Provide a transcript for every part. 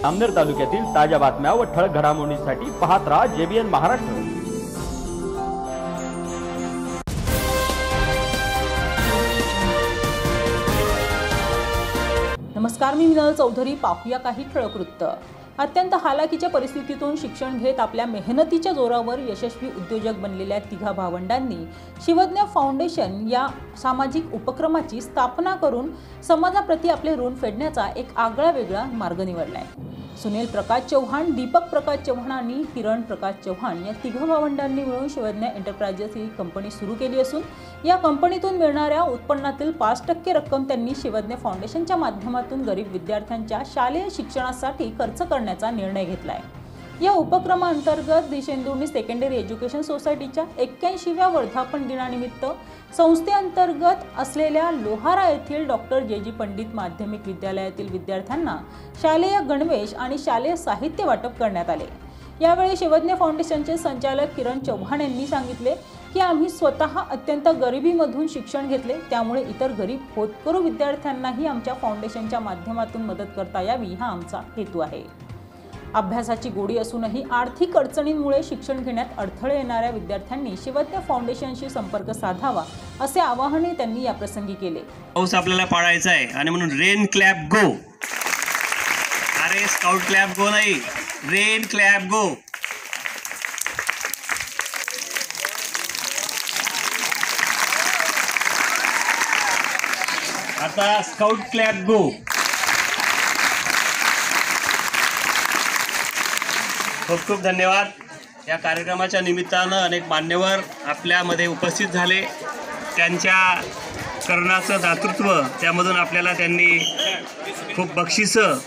अमनेर तालुक्यातील ताज्या बातम्या व ठळक घडामोडींसाठी पाहत राहा JBN महाराष्ट्र। नमस्कार, मी मिनल चौधरी। पाहूया काही ठळक वृत्त। अत्यंत हालाकीच्या परिस्थितीतून शिक्षण घेत आपल्या मेहनतीच्या जोरावर यशस्वी उद्योजक बनलेल्या तिघा भावंडांनी शिवज्ञ फाउंडेशन या सामाजिक उपक्रमाची स्थापना करून समाजाप्रती आपले ऋण फेडण्याचा एक आगळावेगळा मार्ग निवडलाय। सुनील प्रकाश चव्हाण, दीपक प्रकाश चव्हाण आणि किरण प्रकाश चव्हाण या तिघा भावंडांनी मिळून शिवज्ञ एंटरप्राइजेस ही कंपनी सुरू केली असून या कंपनीतून मिळणाऱ्या उत्पन्नातील 5% रक्कम त्यांनी शिवज्ञ फाउंडेशनच्या माध्यमातून गरीब विद्यार्थ्यांच्या शालेय शिक्षणासाठी खर्च करण्याचा निर्णय घेतलाय। या उपक्रमांतर्गत दिशेंदुर्णी सेकंडरी एज्युकेशन सोसायटीच्या 81व्या वर्धापन दिनानिमित्त संस्थेअंतर्गत असलेल्या लोहारा येथील डॉक्टर JG पंडित माध्यमिक विद्यालयातील विद्यार्थ्यांना शालेय गणवेश आणि शालेय साहित्य वाटप करण्यात आले। यावेळी शिवज्ञ फाउंडेशनचे संचालक किरण चव्हाण यांनी सांगितले की आम्ही स्वतः अत्यंत गरिबीमधून शिक्षण घेतले, त्यामुळे इतर गरीब होतकरू विद्यार्थ्यांनाही आमच्या फाउंडेशनच्या माध्यमातून मदत करता यावी हा आमचा हेतू आहे। अभ्यासाची गोडी असूनही आर्थिक अडचणींमुळे शिक्षण घेण्यात अडथळे येणाऱ्या विद्यार्थ्यांनी शिवज्ञ फाउंडेशनशी संपर्क साधावा असे आवाहनही त्यांनी या प्रसंगी केले। पाऊस आपल्याला पाळायचा आहे आणि म्हणून रेन क्लॅप गो। अरे स्काउट क्लॅप गो नाही, रेन क्लॅप गो। आता स्काउट क्लॅप गो। खूप खूप धन्यवाद। या कार्यक्रमाच्या निमित्तानं अनेक मान्यवर आपल्यामध्ये उपस्थित झाले। त्यांच्या कर्णाचं दातृत्व त्यामधून आपल्याला त्यांनी खूप बक्षिसं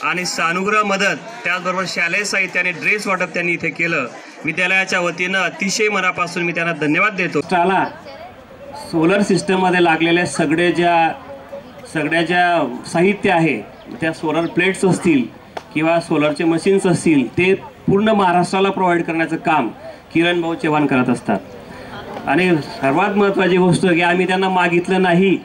आणि सानुग्रह मदत, त्याचबरोबर शालेय साहित्य आणि ड्रेस वाटप त्यांनी इथे केलं। विद्यालयाच्या वतीनं अतिशय मनापासून मी त्यांना धन्यवाद देतो। त्याला सोलर सिस्टममध्ये लागलेल्या सगळ्या ज्या साहित्य आहे, त्या सोलर प्लेट्स असतील किंवा सोलरचे मशीन्स असतील, ते पूर्ण महाराष्ट्राला प्रोव्हाइड करण्याचं काम किरण भाऊ चव्हाण करत असतात। आणि सर्वात महत्त्वाची गोष्ट की आम्ही त्यांना मागितलं नाही,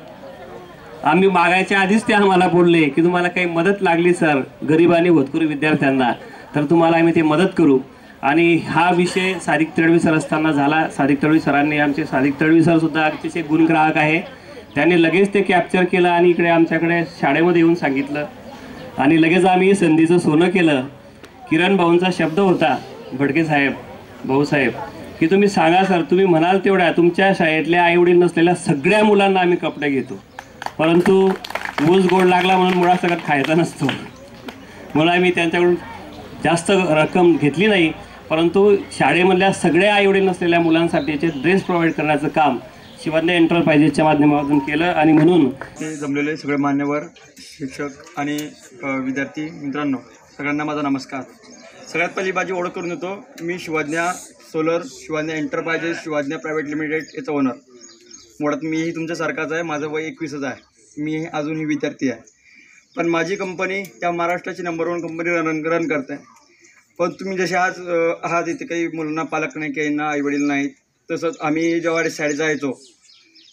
आम्ही मागायच्या आधीच ते आम्हाला बोलले की तुम्हाला काही मदत लागली सर गरीब आणि होतकरू विद्यार्थ्यांना, तर तुम्हाला आम्ही ते मदत करू। आणि हा विषय सादिक तडवी सर असताना झाला। सादिक तडवी सरांनी, आमचे सादिक तडवी सर सुद्धा अतिशय गुणग्राहक आहे, त्यांनी लगेच ते कॅप्चर केलं आणि इकडे आमच्याकडे शाळेमध्ये येऊन सांगितलं आणि लगेच आम्ही संधीचं सोनं केलं। किरण भाऊंचा शब्द होता, भडके साहेब, भाऊसाहेब, की तुम्ही सांगा सर, तुम्ही म्हणाल तेवढ्या तुमच्या शाळेतल्या आईवडील नसलेल्या सगळ्या मुलांना आम्ही कपडे घेतो, परंतु ऊस गोड लागला म्हणून मुळा सगळं खायचा नसतो, म्हणून आम्ही त्यांच्याकडून जास्त रक्कम घेतली नाही, परंतु शाळेमधल्या सगळ्या आईवडील नसलेल्या मुलांसाठीचे ड्रेस प्रोव्हाइड करण्याचं काम शिवज्ञ एंटरप्राइजेसच्या माध्यमातून केलं। आणि म्हणून जमलेले सगळे मान्यवर, शिक्षक आणि विद्यार्थी मित्रांनो, सगळ्यांना माझा नमस्कार। सगळ्यात पहिली माझी ओळख करून देतो, मी शिवज्ञ सोलर, शिवज्ञ एंटरप्राइजेस, शिवज्ञ प्रायव्हेट लिमिटेड याचा ओनर। मुळात मीही तुमच्यासारखाच आहे, माझं वय 21च आहे, मी अजूनही विद्यार्थी आहे, पण माझी कंपनी त्या महाराष्ट्राची नंबर 1 कंपनी रन करते। पण तुम्ही जसे आज आहात, इथे काही मुलांना पालक नाही, काहींना आईवडील नाहीत, तसंच आम्ही जेव्हा शाळेत जायचो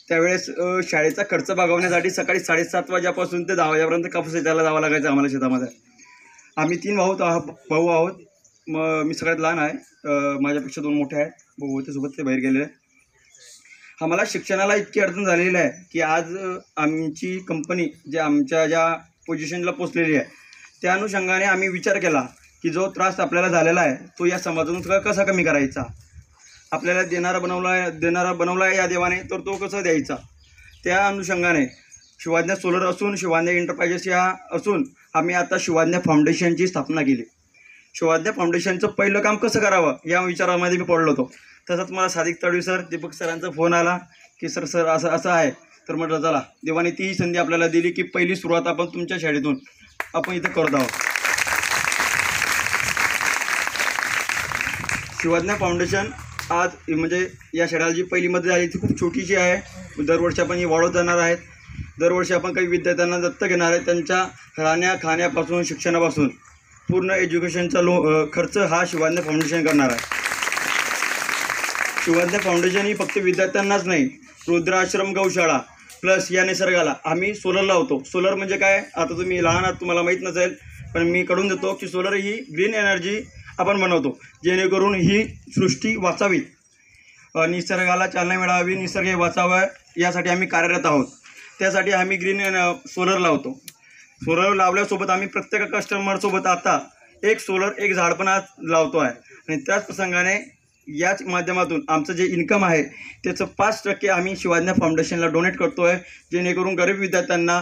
त्यावेळेस शाळेचा खर्च भागवण्यासाठी सकाळी 7:30 वाजेपासून ते 10 वाजेपर्यंत कापूस वेचायला जावं लागायचं आम्हाला शेतामध्ये। आम्ही 3 भाऊ आहोत, मी सगळ्यात लहान आहे, माझ्यापेक्षा 2 मोठे आहेत भाऊ होते सोबत, ते बाहेर गेलेले। आम्हाला शिक्षणाला इतकी अडचण झालेली आहे की आज आमची कंपनी ज्या पोझिशनला पोचलेली आहे, त्या अनुषंगाने आम्ही विचार केला की जो त्रास आपल्याला झालेला आहे तो या समाजातून कसा कमी करायचा। आपल्याला देणारा बनवला आहे या देवाने, तर तो कसा द्यायचा, त्या अनुषंगाने शिवज्ञ सोलर असून, शिवज्ञ एंटरप्राइजेस या असून आम्ही आता शिवज्ञ फाउंडेशनची स्थापना केली। शिवज्ञ फाउंडेशनचं पहिलं काम कसं करावं या विचारामध्ये मी पडलो होतो। तसंच मला सादिक तडवी सर, दीपक सरांचा फोन आला की सर असं आहे, तर म्हटलं चला, देवाने ती संधी आपल्याला दिली की पहिली सुरुवात आपण तुमच्या शाळेतून आपण इथं करत आहोत। शिवज्ञ फाउंडेशन आज म्हणजे या शाळेला जी पहिली मदत झाली ती खूप छोटीशी आहे, दरवर्षी आपण ही वाढवत जाणार आहेत। दरवर्षी आपण काही विद्यार्थ्यांना दत्तक घेणार आहे, त्यांच्या राहण्या खाण्यापासून शिक्षणापासून पूर्ण एज्युकेशनचा खर्च हा शिवज्ञ फाउंडेशन करणार आहे। शिवज्ञ फाउंडेशन ही फक्त विद्यार्थ्यांनाच नाही, रुद्राश्रम गौशाळा प्लस या निसर्गाला आम्ही सोलर लावतो। सोलर म्हणजे काय, आता तुम्ही लहान आहात, तुम्हाला माहीत नसेल, पण मी कळून देतो की सोलर ही ग्रीन एनर्जी आपण बनवतो, जेणेकरून ही सृष्टी वाचावी, निसर्गाला चालना मिळावी, निसर्ग वाचावा यासाठी आम्ही कार्यरत आहोत. त्यासाठी आम्ही ग्रीन सोलर लावतो. सोलर लावल्यासोबत आम्ही प्रत्येक कस्टमरसोबत आता एक सोलर एक झाड पण आज लावतो आहे. आणि त्याच प्रसंगाने याच माध्यमातून आमचं जे इन्कम आहे त्याचं 5% आम्ही शिवाज्ञा फाउंडेशनला डोनेट करतो आहे, जेणेकरून गरीब विद्यार्थ्यांना,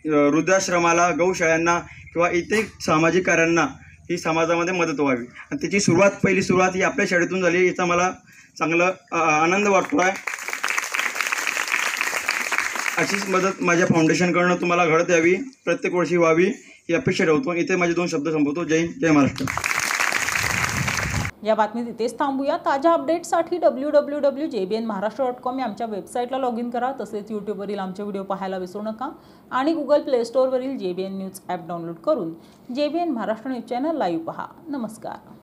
वृद्धाश्रमाला, गौशाळांना किंवा इतर सामाजिक कार्यांना ही समाजामध्ये मदत व्हावी. आणि त्याची पहिली सुरुवात ही आपल्या शाळेतून झाली, याचा मला चांगला आनंद वाटतो आहे. अशीच मदत माझ्या फाउंडेशनकडून तुम्हाला घडत यावी, प्रत्येक वर्षी व्हावी ही अपेक्षा ठेवतो. इथे माझे 2 शब्द संपवतो. जय हिंद, जय महाराष्ट्र. या बातमीत इथेच थांबूया. ताज्या अपडेट्ससाठी www.jbnmaharashtra.com या आमच्या वेबसाईटला लॉग इन करा. तसेच यूट्यूबवरील आमचे व्हिडिओ पाहायला विसरू नका आणि गुगल प्ले स्टोअरवरील JBN न्यूज ॲप डाउनलोड करून JBN Maharashtra news channel live पहा. नमस्कार.